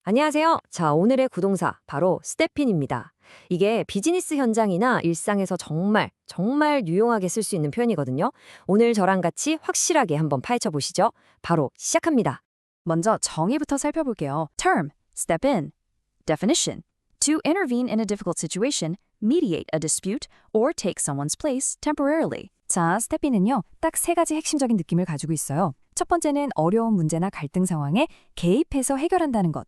안녕하세요. 자, 오늘의 구동사 바로 스텝인입니다. 이게 비즈니스 현장이나 일상에서 정말 유용하게 쓸 수 있는 표현이거든요. 오늘 저랑 같이 확실하게 한번 파헤쳐 보시죠. 바로 시작합니다. 먼저 정의부터 살펴볼게요. Term, step in. Definition, to intervene in a difficult situation, mediate a dispute, or take someone's place temporarily. 자, step in은요, 딱 세 가지 핵심적인 느낌을 가지고 있어요. 첫 번째는 어려운 문제나 갈등 상황에 개입해서 해결한다는 것.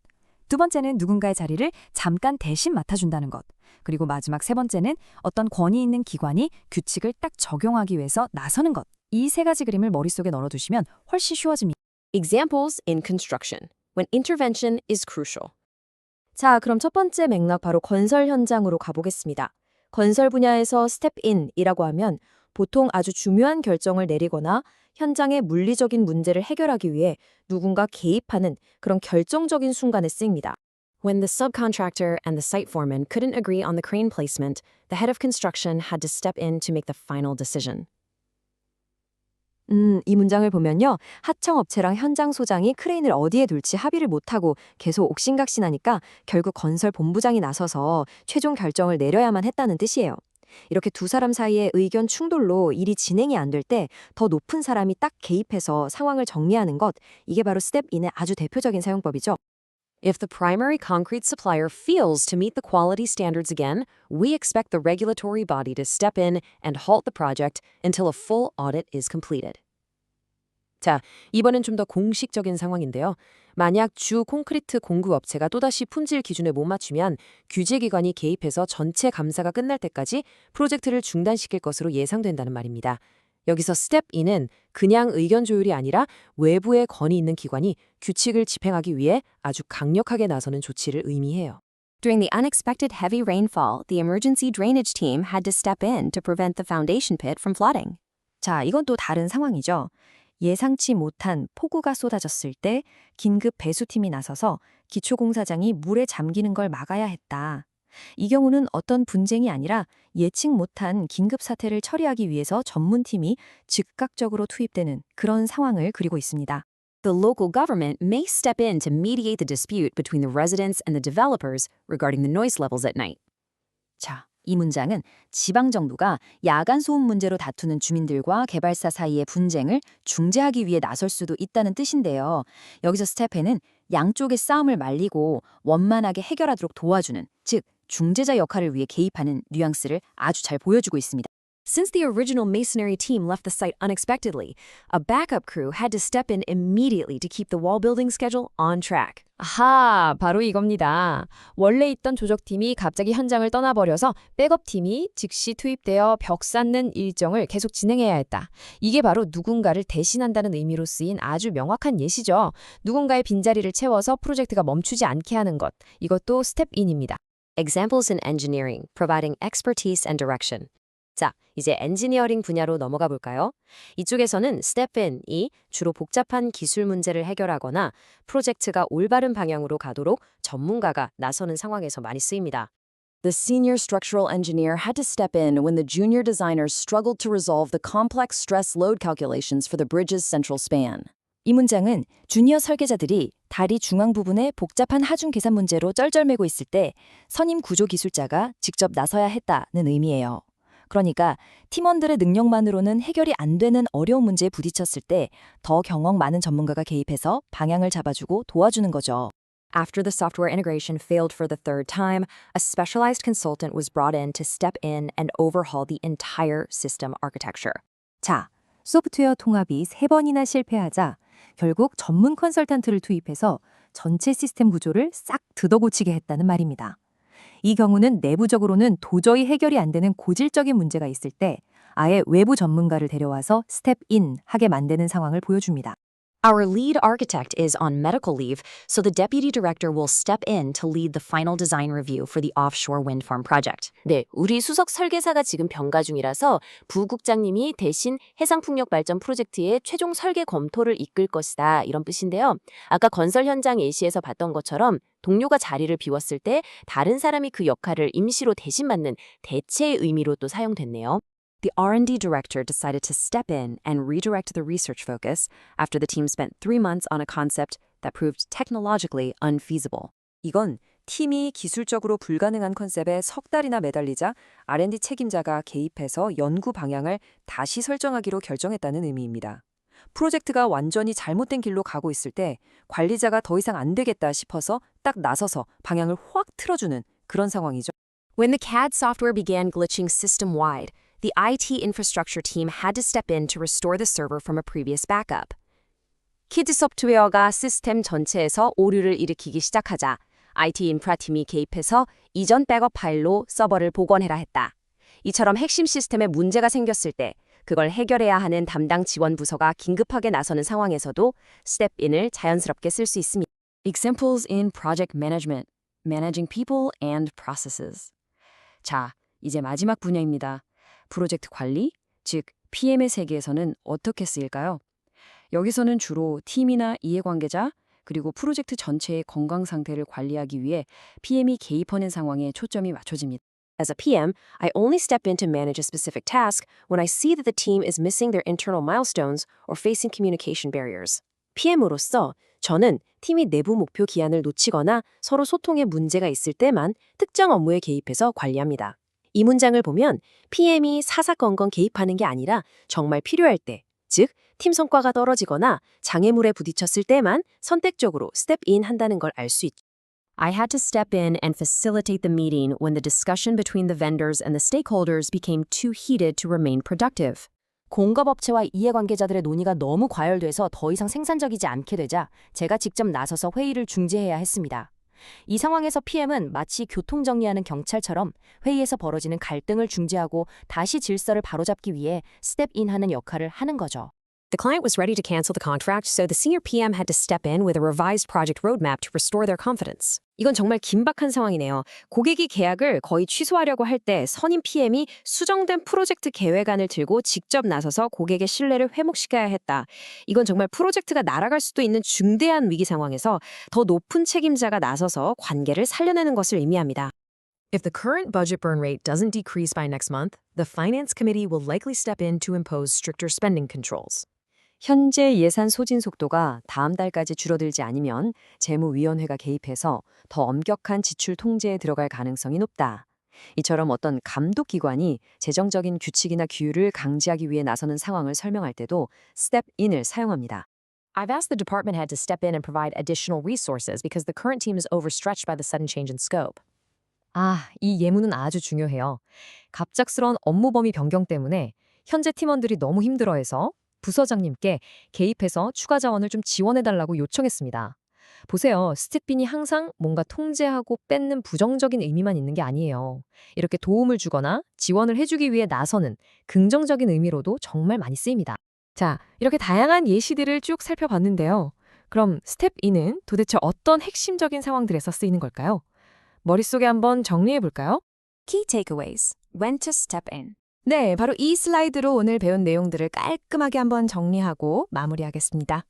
두 번째는 누군가의 자리를 잠깐 대신 맡아준다는 것. 그리고 마지막 세 번째는 어떤 권위 있는 기관이 규칙을 딱 적용하기 위해서 나서는 것. 이 세 가지 그림을 머릿속에 넣어두시면 훨씬 쉬워집니다. Examples in construction, when intervention is crucial. 자, 그럼 첫 번째 맥락 바로 건설 현장으로 가보겠습니다. 건설 분야에서 스텝인이라고 하면 보통 아주 중요한 결정을 내리거나 현장의 물리적인 문제를 해결하기 위해 누군가 개입하는 그런 결정적인 순간에 쓰입니다. When the subcontractor and the site foreman couldn't agree on the crane placement, the head of construction had to step in to make the final decision. 이 문장을 보면요. 하청업체랑 현장 소장이 크레인을 어디에 둘지 합의를 못하고 계속 옥신각신하니까 결국 건설 본부장이 나서서 최종 결정을 내려야만 했다는 뜻이에요. 이렇게 두 사람 사이의 의견 충돌로 일이 진행이 안 될 때 더 높은 사람이 딱 개입해서 상황을 정리하는 것, 이게 바로 스텝인의 아주 대표적인 사용법이죠. If the primary concrete supplier fails to meet the quality standards again, we expect the regulatory body to step in and halt the project until a full audit is completed. 자, 이번엔 좀 더 공식적인 상황인데요. 만약 주 콘크리트 공급업체가 또다시 품질 기준에 못 맞추면 규제기관이 개입해서 전체 감사가 끝날 때까지 프로젝트를 중단시킬 것으로 예상된다는 말입니다. 여기서 스텝 E는 그냥 의견 조율이 아니라 외부의 권위 있는 기관이 규칙을 집행하기 위해 아주 강력하게 나서는 조치를 의미해요. During the unexpected heavy rainfall, the emergency drainage team had to step in to prevent the foundation pit from flooding. 자, 이건 또 다른 상황이죠. 예상치 못한 폭우가 쏟아졌을 때 긴급 배수팀이 나서서 기초공사장이 물에 잠기는 걸 막아야 했다. 이 경우는 어떤 분쟁이 아니라 예측 못한 긴급 사태를 처리하기 위해서 전문팀이 즉각적으로 투입되는 그런 상황을 그리고 있습니다. The local government may step in to mediate the dispute between the residents and the developers regarding the noise levels at night. 자, 이 문장은 지방정부가 야간 소음 문제로 다투는 주민들과 개발사 사이의 분쟁을 중재하기 위해 나설 수도 있다는 뜻인데요. 여기서 스텝에는 양쪽의 싸움을 말리고 원만하게 해결하도록 도와주는, 즉 중재자 역할을 위해 개입하는 뉘앙스를 아주 잘 보여주고 있습니다. Since the original masonry team left the site unexpectedly, a backup crew had to step in immediately to keep the wall building schedule on track. 아하, 바로 이겁니다. 원래 있던 조적팀이 갑자기 현장을 떠나버려서 백업팀이 즉시 투입되어 벽 쌓는 일정을 계속 진행해야 했다. 이게 바로 누군가를 대신한다는 의미로 쓰인 아주 명확한 예시죠. 누군가의 빈자리를 채워서 프로젝트가 멈추지 않게 하는 것. 이것도 스텝인입니다. Examples in engineering, providing expertise and direction. 자, 이제 엔지니어링 분야로 넘어가 볼까요? 이쪽에서는 스텝인이 주로 복잡한 기술 문제를 해결하거나 프로젝트가 올바른 방향으로 가도록 전문가가 나서는 상황에서 많이 쓰입니다. The senior structural engineer had to step in when the junior designers struggled to resolve the complex stress load calculations for the bridge's central span. 이 문장은 주니어 설계자들이 다리 중앙 부분의 복잡한 하중 계산 문제로 쩔쩔매고 있을 때 선임 구조 기술자가 직접 나서야 했다는 의미예요. 그러니까 팀원들의 능력만으로는 해결이 안 되는 어려운 문제에 부딪혔을 때 더 경험 많은 전문가가 개입해서 방향을 잡아주고 도와주는 거죠. After the software integration failed for the third time, a specialized consultant was brought in to step in and overhaul the entire system architecture. 자, 소프트웨어 통합이 3번이나 실패하자 결국 전문 컨설턴트를 투입해서 전체 시스템 구조를 싹 뜯어고치게 했다는 말입니다. 이 경우는 내부적으로는 도저히 해결이 안 되는 고질적인 문제가 있을 때 아예 외부 전문가를 데려와서 스텝인 하게 만드는 상황을 보여줍니다. Our lead architect is on medical leave, so the deputy director will step in to lead the final design review for the offshore wind farm project. 네, 우리 수석 설계사가 지금 병가 중이라서 부국장님이 대신 해상풍력 발전 프로젝트의 최종 설계 검토를 이끌 것이다, 이런 뜻인데요. 아까 건설 현장 예시에서 봤던 것처럼 동료가 자리를 비웠을 때 다른 사람이 그 역할을 임시로 대신 맡는 대체의 의미로 또 사용됐네요. The R&D director decided to step in and redirect the research focus after the team spent 3 months on a concept that proved technologically unfeasible. 이건 팀이 기술적으로 불가능한 컨셉에 석 달이나 매달리자 R&D 책임자가 개입해서 연구 방향을 다시 설정하기로 결정했다는 의미입니다. 프로젝트가 완전히 잘못된 길로 가고 있을 때 관리자가 더 이상 안 되겠다 싶어서 딱 나서서 방향을 확 틀어주는 그런 상황이죠. When the CAD software began glitching system-wide, the IT infrastructure team had to step in to restore the server from a previous backup. 키드 소프트웨어가 시스템 전체에서 오류를 일으키기 시작하자 IT 인프라 팀이 개입해서 이전 백업 파일로 서버를 복원해라 했다. 이처럼 핵심 시스템에 문제가 생겼을 때 그걸 해결해야 하는 담당 지원 부서가 긴급하게 나서는 상황에서도 스텝인을 자연스럽게 쓸 수 있습니다. Examples in project management, managing people and processes. 자, 이제 마지막 분야입니다. 프로젝트 관리, 즉 PM의 세계에서는 어떻게 쓰일까요? 여기서는 주로 팀이나 이해관계자, 그리고 프로젝트 전체의 건강 상태를 관리하기 위해 PM이 개입하는 상황에 초점이 맞춰집니다. As a PM, I only step in to manage a specific task when I see that the team is missing their internal milestones or facing communication barriers. PM으로서 저는 팀이 내부 목표 기한을 놓치거나 서로 소통에 문제가 있을 때만 특정 업무에 개입해서 관리합니다. 이 문장을 보면 PM이 사사건건 개입하는 게 아니라 정말 필요할 때, 즉 팀 성과가 떨어지거나 장애물에 부딪혔을 때만 선택적으로 스텝인 한다는 걸 알 수 있죠. I had to step in and facilitate the meeting when the discussion between the vendors and the stakeholders became too heated to remain productive. 공급업체와 이해관계자들의 논의가 너무 과열돼서 더 이상 생산적이지 않게 되자 제가 직접 나서서 회의를 중재해야 했습니다. 이 상황에서 PM은 마치 교통정리하는 경찰처럼 회의에서 벌어지는 갈등을 중재하고 다시 질서를 바로잡기 위해 스텝인하는 역할을 하는 거죠. The client was ready to cancel the contract, so the senior PM had to step in with a revised project roadmap to restore their confidence. 이건 정말 긴박한 상황이네요. 고객이 계약을 거의 취소하려고 할 때 선임 PM이 수정된 프로젝트 계획안을 들고 직접 나서서 고객의 신뢰를 회복시켜야 했다. 이건 정말 프로젝트가 날아갈 수도 있는 중대한 위기 상황에서 더 높은 책임자가 나서서 관계를 살려내는 것을 의미합니다. If the current budget burn rate doesn't decrease by next month, the Finance Committee will likely step in to impose stricter spending controls. 현재 예산 소진 속도가 다음 달까지 줄어들지 않으면 재무위원회가 개입해서 더 엄격한 지출 통제에 들어갈 가능성이 높다. 이처럼 어떤 감독기관이 재정적인 규칙이나 규율을 강제하기 위해 나서는 상황을 설명할 때도 스텝인을 사용합니다. I've asked the department head to step in and provide additional resources because the current team is overstretched by the sudden change in scope. 이 예문은 아주 중요해요. 갑작스러운 업무 범위 변경 때문에 현재 팀원들이 너무 힘들어해서 부서장님께 개입해서 추가 자원을 좀 지원해달라고 요청했습니다. 보세요. 스텝인이 항상 뭔가 통제하고 뺏는 부정적인 의미만 있는 게 아니에요. 이렇게 도움을 주거나 지원을 해주기 위해 나서는 긍정적인 의미로도 정말 많이 쓰입니다. 자, 이렇게 다양한 예시들을 쭉 살펴봤는데요. 그럼 스텝인은 도대체 어떤 핵심적인 상황들에서 쓰이는 걸까요? 머릿속에 한번 정리해 볼까요? Key takeaways. When to step in. 네, 바로 이 슬라이드로 오늘 배운 내용들을 깔끔하게 한번 정리하고 마무리하겠습니다.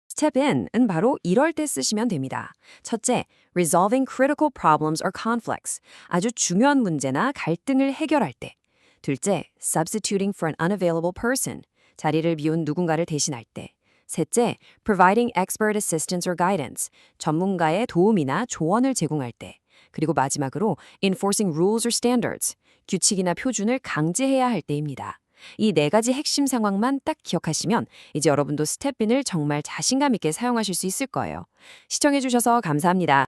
스텝인은 바로 이럴 때 쓰시면 됩니다. 첫째, resolving critical problems or conflicts. 아주 중요한 문제나 갈등을 해결할 때. 둘째, substituting for an unavailable person. 자리를 비운 누군가를 대신할 때. 셋째, providing expert assistance or guidance. 전문가의 도움이나 조언을 제공할 때. 그리고 마지막으로 enforcing rules or standards. 규칙이나 표준을 강제해야 할 때입니다. 이 네 가지 핵심 상황만 딱 기억하시면 이제 여러분도 스텝인을 정말 자신감 있게 사용하실 수 있을 거예요. 시청해주셔서 감사합니다.